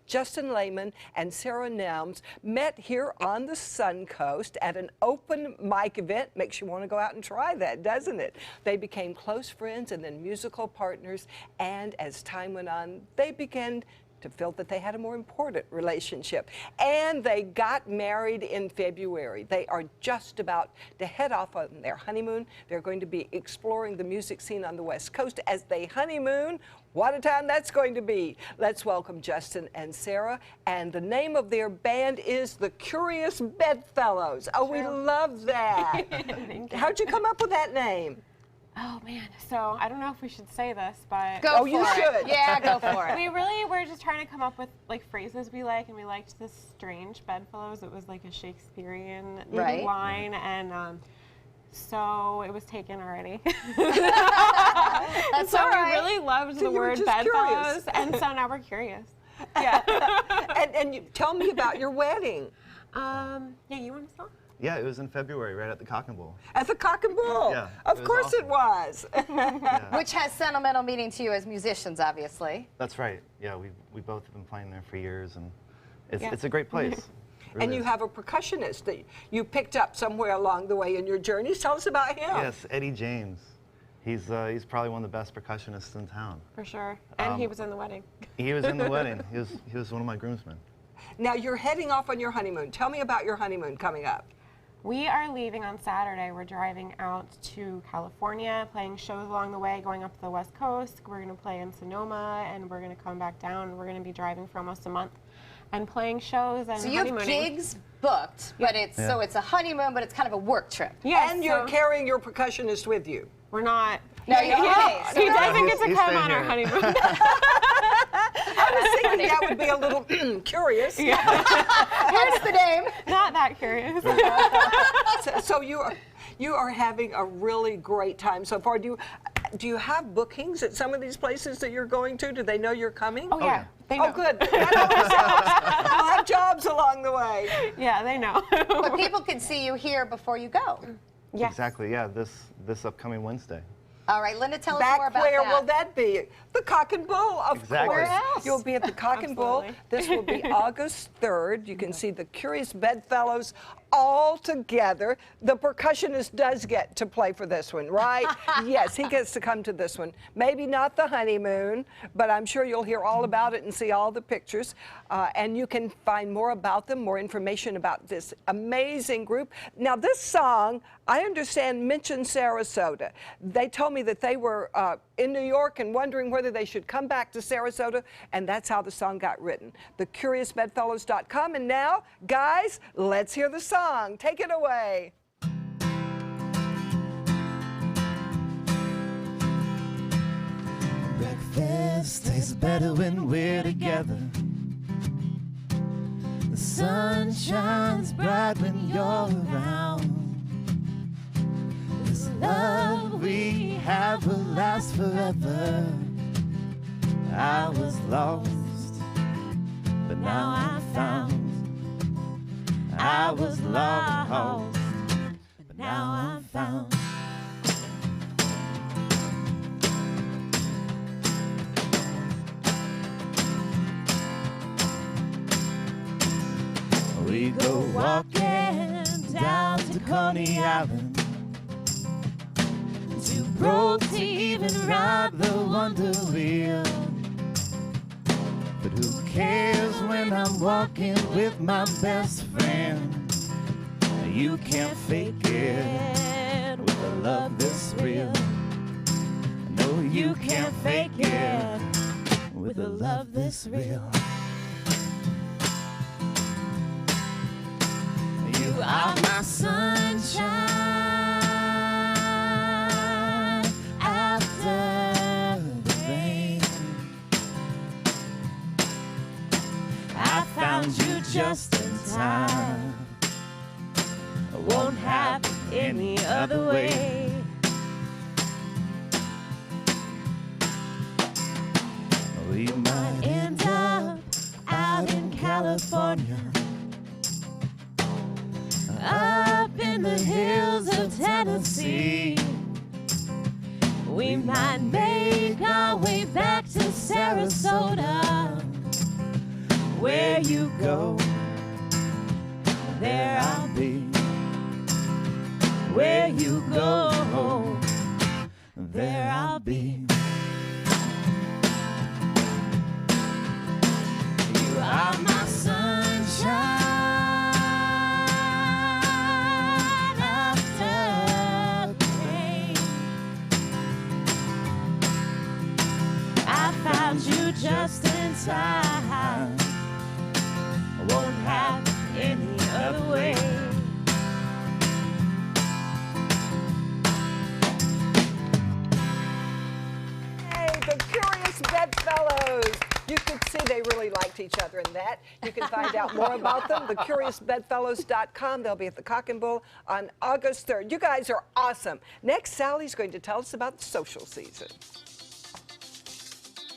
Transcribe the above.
Justin Lehman and Sarah Nelms met here on the Suncoast at an open mic event. Makes you want to go out and try that, doesn't it? They became close friends and then musical partners, and as time went on, they began to feel that they had a more important relationship. And they got married in February. They are just about to head off on their honeymoon. They're going to be exploring the music scene on the West Coast as they honeymoon. What a time that's going to be. Let's welcome Justin and Sarah. And the name of their band is the Curious Bedfellows. Oh, we love that. How'd you come up with that name? Oh man, so I don't know if we should say this, but Go for you should. Yeah, go for it. We really were just trying to come up with like phrases we like, and we liked this strange Bedfellows. It was like a Shakespearean line, and so it was taken already. That's so all right. we really loved the word Bedfellows, and so now we're curious. Yeah. and you, tell me about your wedding. Yeah, you want to start? Yeah, it was in February, right at the Cock and Bull. At the Cock and Bull. Yeah, of course awesome. it was. Yeah. Which has sentimental meaning to you as musicians, obviously. That's right. Yeah, we both have been playing there for years, and it's a great place. And you have a percussionist that you picked up somewhere along the way in your journeys. Tell us about him. Yes, Eddie James. He's probably one of the best percussionists in town. For sure. And he was in the wedding. He was in the wedding. He was one of my groomsmen. Now you're heading off on your honeymoon. Tell me about your honeymoon coming up. We are leaving on Saturday. We're driving out to California, playing shows along the way, going up to the West Coast. We're going to play in Sonoma, and we're going to come back down. We're going to be driving for almost a month and playing shows and So you have gigs booked, but so it's a honeymoon, but it's kind of a work trip. Yes, And you're carrying your percussionist with you. We're not. No, you're He doesn't get to He's come staying on our here. honeymoon. I was thinking that would be a little curious. Yeah. Hence the name. Not that curious. So you are having a really great time so far. Do you have bookings at some of these places that you're going to? Do they know you're coming? Oh, yeah. They know. Oh, good. That always helps. You'll have jobs along the way. Yeah, they know. But people can see you here before you go. Yes. Exactly. Yeah, this upcoming Wednesday. All right, Linda, tell us more Back about where that. will that be? The Cock and Bull, of Exactly. course. Where else? You'll be at the Cock and Bull. Absolutely. This will be August 3rd. You can see the Curious Bedfellows all together. The percussionist does get to play for this one, right? Yes, he gets to come to this one. Maybe not the honeymoon, but I'm sure you'll hear all about it and see all the pictures. And you can find more about them, more information about this amazing group. Now, this song, I understand, mentioned Sarasota. They told me that they were in New York and wondering whether they should come back to Sarasota, and that's how the song got written. TheCuriousBedfellows.com. And now, guys, let's hear the song. Take it away. Breakfast tastes better when we're together. The sun shines bright when you're around. This love we have will last forever. I was lost, but now I'm found. I was lost, but now I'm found. We go walking down to Coney Island, too broke to even ride the Wonder Wheel. But who cares when I'm walking with my best friend? You can't fake it with a love this real. No, you can't fake it with a love this real. You are my sunshine after the rain. I found you just in time. I won't happen any other way. We might end up out in California, up in the hills of Tennessee. We might make our way back to Sarasota, Where you go, there I'll be. Where you go, there I'll be. You are my sunshine after the rain. I found you just in time. I won't have any other way. Bedfellows. You could see they really liked each other in that. You can find out more about them, thecuriousbedfellows.com. They'll be at the Cock and Bull on August 3rd. You guys are awesome. Next, Sally's going to tell us about the social season.